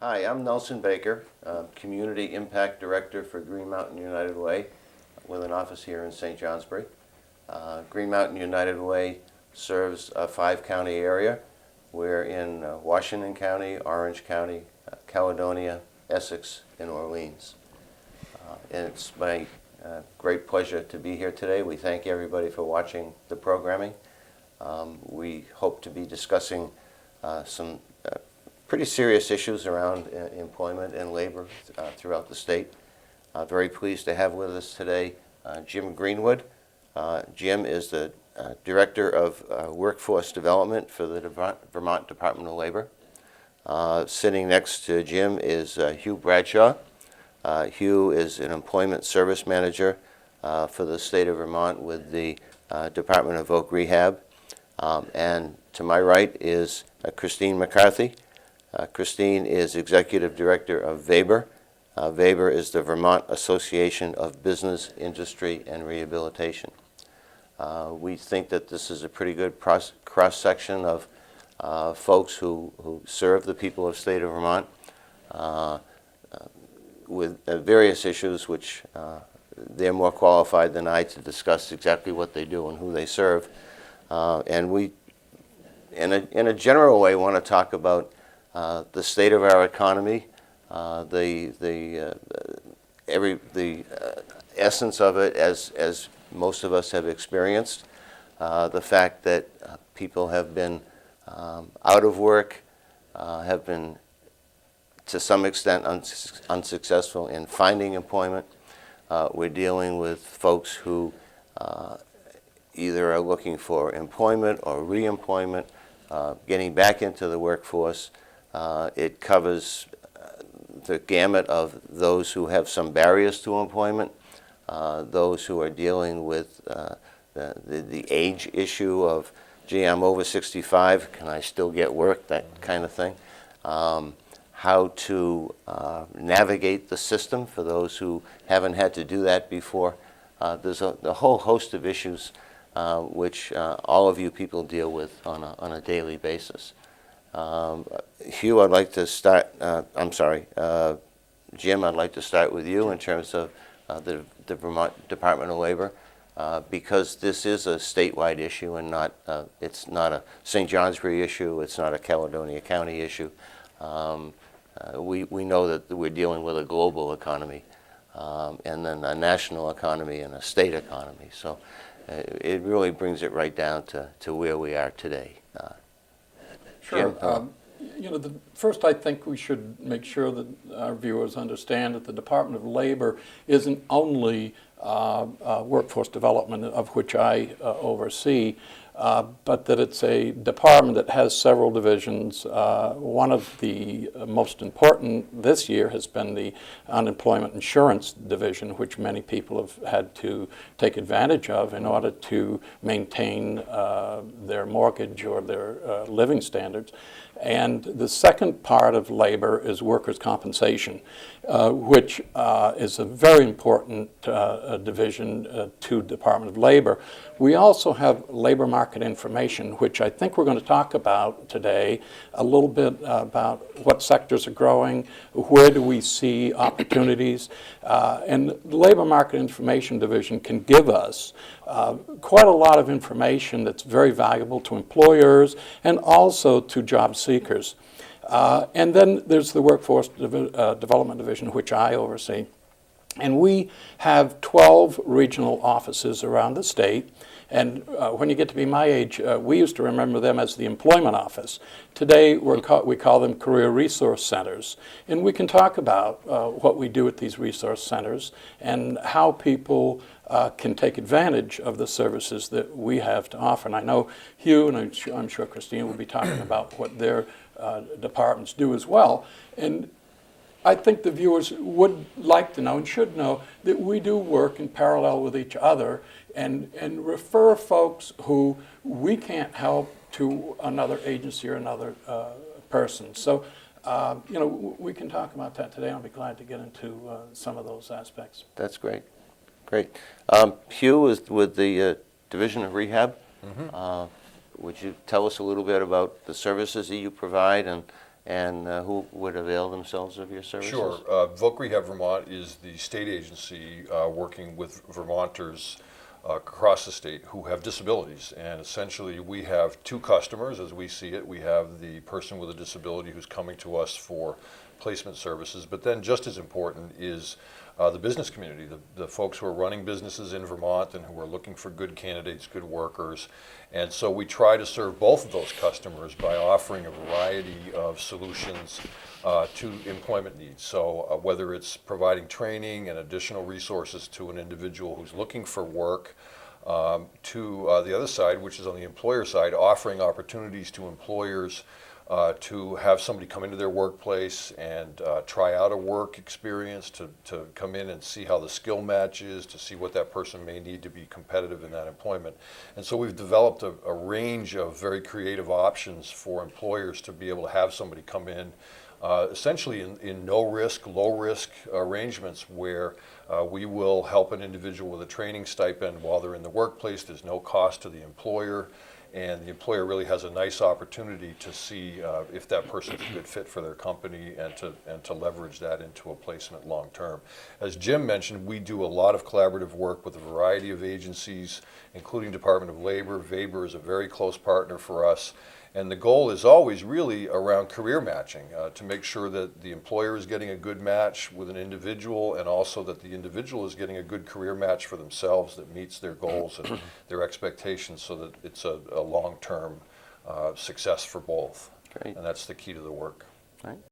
Hi, I'm Nelson Baker, Community Impact Director for Green Mountain United Way, with an office here in St. Johnsbury. Green Mountain United Way serves a 5-county area. We're in Washington County, Orange County, Caledonia, Essex, and Orleans. And it's my great pleasure to be here today. We thank everybody for watching the programming. We hope to be discussing some pretty serious issues around employment and labor throughout the state. Very pleased to have with us today Jim Greenwood. Jim is the Director of Workforce Development for the Vermont Department of Labor. Sitting next to Jim is Hugh Bradshaw. Hugh is an Employment Service Manager for the state of Vermont with the Department of Voc Rehab. And to my right is Christine McCarthy. Christine is Executive Director of VABER. VABER is the Vermont Association of Business, Industry, and Rehabilitation. We think that this is a pretty good cross-section of folks who serve the people of the state of Vermont with various issues which they're more qualified than I to discuss exactly what they do and who they serve. And we, in a general way, want to talk about the state of our economy, the essence of it as most of us have experienced, the fact that people have been out of work, have been to some extent unsuccessful in finding employment. We're dealing with folks who either are looking for employment or re-employment, getting back into the workforce. It covers the gamut of those who have some barriers to employment, those who are dealing with the age issue of, gee, I'm over 65, can I still get work, that kind of thing. How to navigate the system for those who haven't had to do that before. There's a whole host of issues which all of you people deal with on a daily basis. Hugh, I'd like to start, Jim, I'd like to start with you in terms of the Vermont Department of Labor, because this is a statewide issue and it's not a St. Johnsbury issue, it's not a Caledonia County issue. We know that we're dealing with a global economy and then a national economy and a state economy. So it really brings it right down to where we are today. Sure. First I think we should make sure that our viewers understand that the Department of Labor isn't only workforce development, of which I oversee, but that it's a department that has several divisions. One of the most important this year has been the unemployment insurance division, which many people have had to take advantage of in order to maintain their mortgage or their living standards. And the second part of labor is workers' compensation, which is a very important division to Department of Labor. We also have labor market information, which I think we're going to talk about today, a little bit about what sectors are growing, where do we see opportunities, and the labor market information division can give us quite a lot of information that's very valuable to employers and also to job seekers. And then there's the Workforce Development Division, which I oversee. And we have 12 regional offices around the state. And when you get to be my age, we used to remember them as the employment office. Today, we call them career resource centers. And we can talk about what we do at these resource centers and how people can take advantage of the services that we have to offer. And I know Hugh and I'm sure Christine will be talking about what their departments do as well. And I think the viewers would like to know and should know that we do work in parallel with each other and refer folks who we can't help to another agency or another person. So, we can talk about that today. I'll be glad to get into some of those aspects. That's great. Great. Hugh is with the Division of Rehab. Mm-hmm. Would you tell us a little bit about the services that you provide and and who would avail themselves of your services? Sure. Voc Rehab Vermont is the state agency working with Vermonters across the state who have disabilities. And essentially, we have two customers as we see it. We have the person with a disability who's coming to us for placement services, but then just as important is the business community, the folks who are running businesses in Vermont and who are looking for good candidates, good workers. And so we try to serve both of those customers by offering a variety of solutions to employment needs. So whether it's providing training and additional resources to an individual who's looking for work, to the other side, which is on the employer side, offering opportunities to employers to have somebody come into their workplace and try out a work experience, to come in and see how the skill matches, to see what that person may need to be competitive in that employment. And so we've developed a range of very creative options for employers to be able to have somebody come in essentially in no risk, low risk arrangements where we will help an individual with a training stipend while they're in the workplace. There's no cost to the employer. And the employer really has a nice opportunity to see if that person's a good fit for their company and to leverage that into a placement long term. As Jim mentioned, we do a lot of collaborative work with a variety of agencies, including Department of Labor. VABER is a very close partner for us. And the goal is always really around career matching, to make sure that the employer is getting a good match with an individual, and also that the individual is getting a good career match for themselves that meets their goals and their expectations, so that it's a long-term success for both. Great. And that's the key to the work. Right.